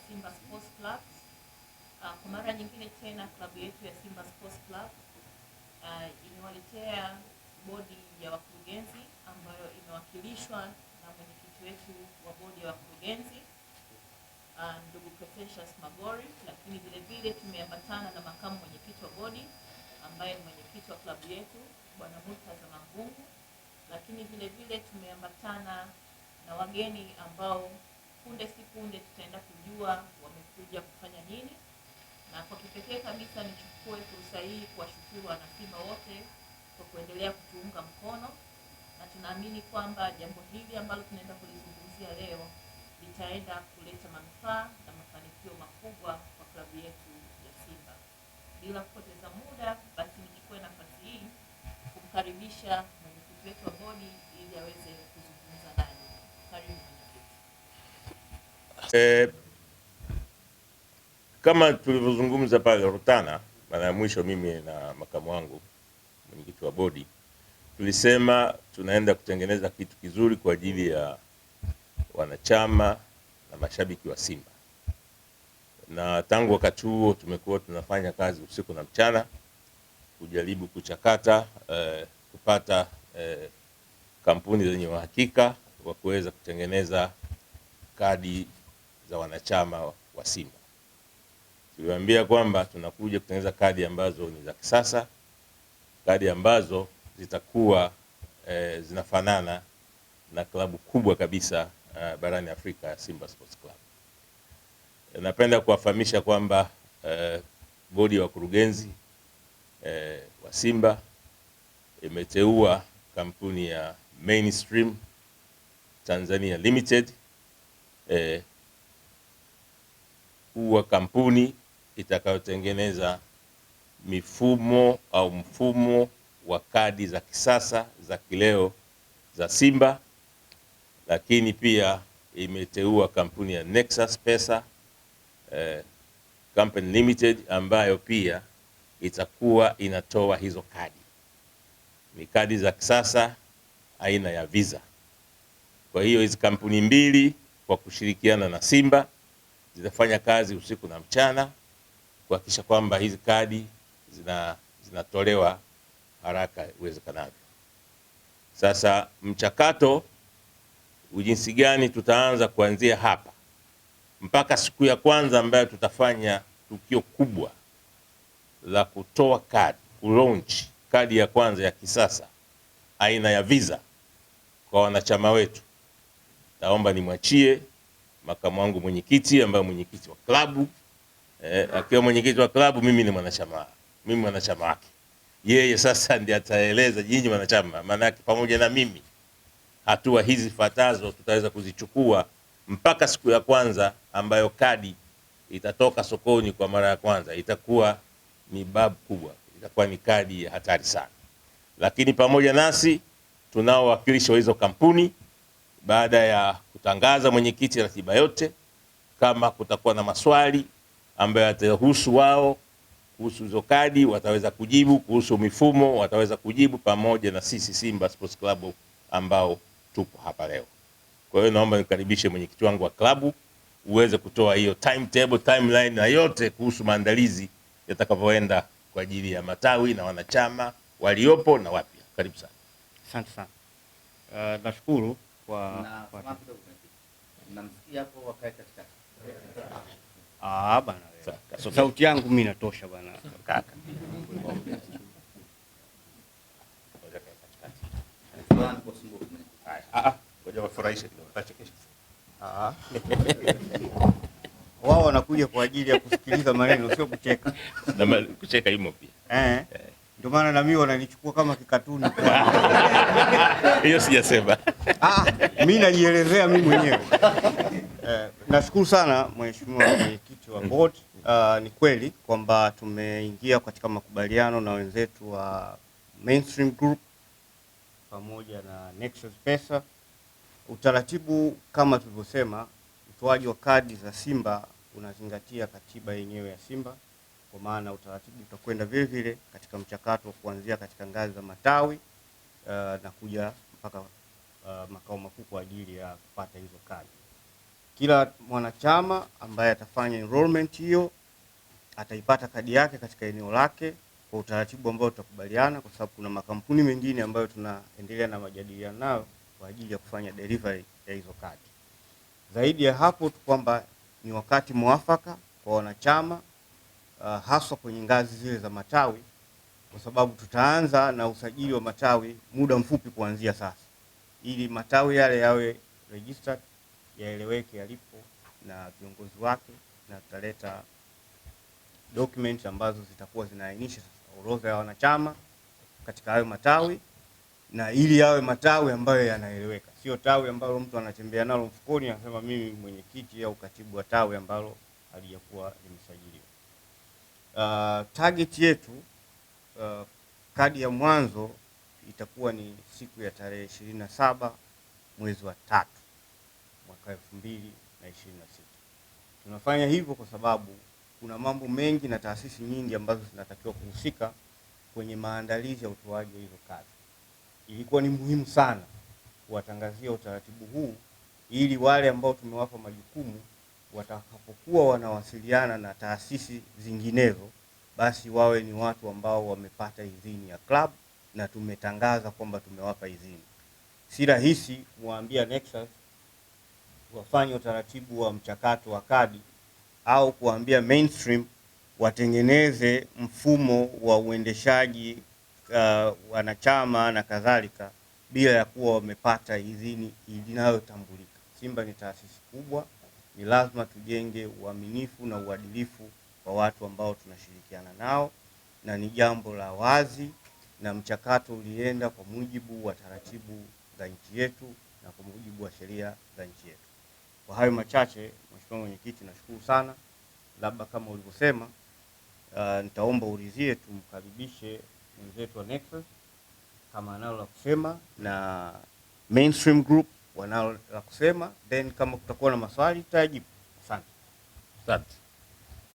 Simba Sports Club. Kwa mara nyingine tena klabu yetu ya Simba Sports Club imewaletea bodi ya wakurugenzi ambayo imewakilishwa na mwenyekiti wetu wa bodi ya wakurugenzi ndugu Precious Magori, lakini vile vile tumeambatana na makamu mwenyekiti wa bodi ambaye ni mwenyekiti wa klabu yetu Bwana Murtaza Mangungu, lakini vile vile tumeambatana na wageni ambao punde si punde tutaenda kujua wamekuja kufanya nini. Na kwa kipekee kabisa nichukue fursa hii kuwashukuru wanasimba wote kwa kuendelea kutuunga mkono, na tunaamini kwamba jambo hili ambalo tunaenda kulizungumzia leo litaenda kuleta manufaa na mafanikio makubwa kwa klabu yetu ya Simba. Bila kupoteza muda, basi nichukue nafasi hii kumkaribisha mwenyekiti wetu wa bodi ili aweze kuzungumza nanyi. Karibu mwenyekiti. Kama tulivyozungumza pale Rutana mara ya mwisho, mimi na makamu wangu mwenyekiti wa bodi tulisema tunaenda kutengeneza kitu kizuri kwa ajili ya wanachama na mashabiki wa Simba, na tangu wakati huo tumekuwa tunafanya kazi usiku na mchana kujaribu kuchakata kupata kampuni zenye uhakika wa kuweza kutengeneza kadi za wanachama wa Simba. Tuliwaambia kwamba tunakuja kutengeneza kadi ambazo ni za kisasa, kadi ambazo zitakuwa zinafanana na klabu kubwa kabisa barani Afrika, Simba Sports Club. Napenda kuwafahamisha kwamba bodi ya wakurugenzi wa Simba imeteua kampuni ya Mainstream Tanzania Limited kuwa kampuni itakayotengeneza mifumo au mfumo wa kadi za kisasa za kileo za Simba, lakini pia imeteua kampuni ya Nexus Pesa Company Limited ambayo pia itakuwa inatoa hizo kadi. Ni kadi za kisasa aina ya Visa. Kwa hiyo hizi kampuni mbili kwa kushirikiana na Simba zitafanya kazi usiku na mchana kuhakikisha kwamba hizi kadi zinatolewa haraka iwezekanavyo. Sasa mchakato ujinsi gani tutaanza kuanzia hapa mpaka siku ya kwanza ambayo tutafanya tukio kubwa la kutoa kadi, kulaunch kadi ya kwanza ya kisasa aina ya Visa kwa wanachama wetu. Naomba nimwachie makamu wangu mwenyekiti ambaye mwenyekiti wa klabu, akiwa mwenyekiti wa klabu, mimi ni mwanachama, mimi mwanachama wake. Yeye sasa ndiye ataeleza nyinyi wanachama, maana yake pamoja na mimi hatua hizi fatazo tutaweza kuzichukua mpaka siku ya kwanza ambayo kadi itatoka sokoni kwa mara ya kwanza. Itakuwa ni babu kubwa, itakuwa ni kadi ya hatari sana. Lakini pamoja nasi tunao wakilishi wa hizo kampuni. Baada ya kutangaza mwenyekiti ratiba yote, kama kutakuwa na maswali ambayo yatahusu wao kuhusu hizo kadi wataweza kujibu, kuhusu mifumo wataweza kujibu, pamoja na sisi Simba Sports Club ambao tupo hapa leo. Kwa hiyo naomba nikaribishe mwenyekiti wangu wa klabu uweze kutoa hiyo timetable, timeline na yote kuhusu maandalizi yatakavyoenda kwa ajili ya matawi na wanachama waliopo na wapya. Karibu sana. Asante sana. Nashukuru kwa namsikia hapo wakae katikati. Bana, sauti yangu mimi inatosha bana. Kaka. Ngoja wafurahishe kidogo. Tachekesha. Wao wanakuja kwa ajili ya kusikiliza maneno, sio kucheka. Na kucheka imo pia. Ndio maana na mimi wananichukua kama kikatuni. Hiyo sijasema. Mimi najielezea mimi mwenyewe. Nashukuru sana mheshimiwa mwenyekiti wa board. Ni kweli kwamba tumeingia katika makubaliano na wenzetu wa Mainstream Group pamoja na Nexus Pesa. Utaratibu kama tulivyosema, utoaji wa kadi za Simba unazingatia katiba yenyewe ya Simba, kwa maana utaratibu utakwenda vile vile katika mchakato kuanzia katika ngazi za matawi na kuja mpaka makao makuu kwa ajili ya kupata hizo kadi. Kila mwanachama ambaye atafanya enrollment hiyo ataipata kadi yake katika eneo lake kwa utaratibu ambao tutakubaliana, kwa sababu kuna makampuni mengine ambayo tunaendelea na majadiliano nayo kwa ajili ya kufanya delivery ya hizo kadi. Zaidi ya hapo tu kwamba ni wakati mwafaka kwa wanachama haswa kwenye ngazi zile za matawi, kwa sababu tutaanza na usajili wa matawi muda mfupi kuanzia sasa, ili matawi yale yawe registered, yaeleweke yalipo na viongozi wake, na tutaleta documents ambazo zitakuwa zinaainisha orodha ya wanachama katika hayo matawi, na ili yawe matawi ambayo yanaeleweka, sio tawi ambalo mtu anatembea nalo mfukoni anasema mimi mwenyekiti au katibu wa tawi ambalo halijakuwa limesajiliwa. Target yetu kadi ya mwanzo itakuwa ni siku ya tarehe 27 mwezi wa 3 mwaka 2026. Tunafanya hivyo kwa sababu kuna mambo mengi na taasisi nyingi ambazo zinatakiwa kuhusika kwenye maandalizi ya utoaji wa hizo kadi. Ilikuwa ni muhimu sana kuwatangazia utaratibu huu ili wale ambao tumewapa majukumu watakapokuwa wanawasiliana na taasisi zinginezo, basi wawe ni watu ambao wamepata idhini ya club na tumetangaza kwamba tumewapa idhini. Si rahisi kumwambia Nexus wafanye utaratibu wa mchakato wa kadi au kuambia Mainstream watengeneze mfumo wa uendeshaji wanachama na kadhalika bila ya kuwa wamepata idhini inayotambulika. Simba ni taasisi kubwa, ni lazima tujenge uaminifu na uadilifu kwa watu ambao tunashirikiana nao, na ni jambo la wazi, na mchakato ulienda kwa mujibu wa taratibu za nchi yetu na kwa mujibu wa sheria za nchi yetu. Kwa hayo machache, Mheshimiwa Mwenyekiti, nashukuru sana. Labda kama ulivyosema, nitaomba ulizie tumkaribishe mwenzetu wa Nexus kama analo la kusema na Mainstream Group wanalo la kusema, then kama kutakuwa na maswali tutajibu. Asante. Asante.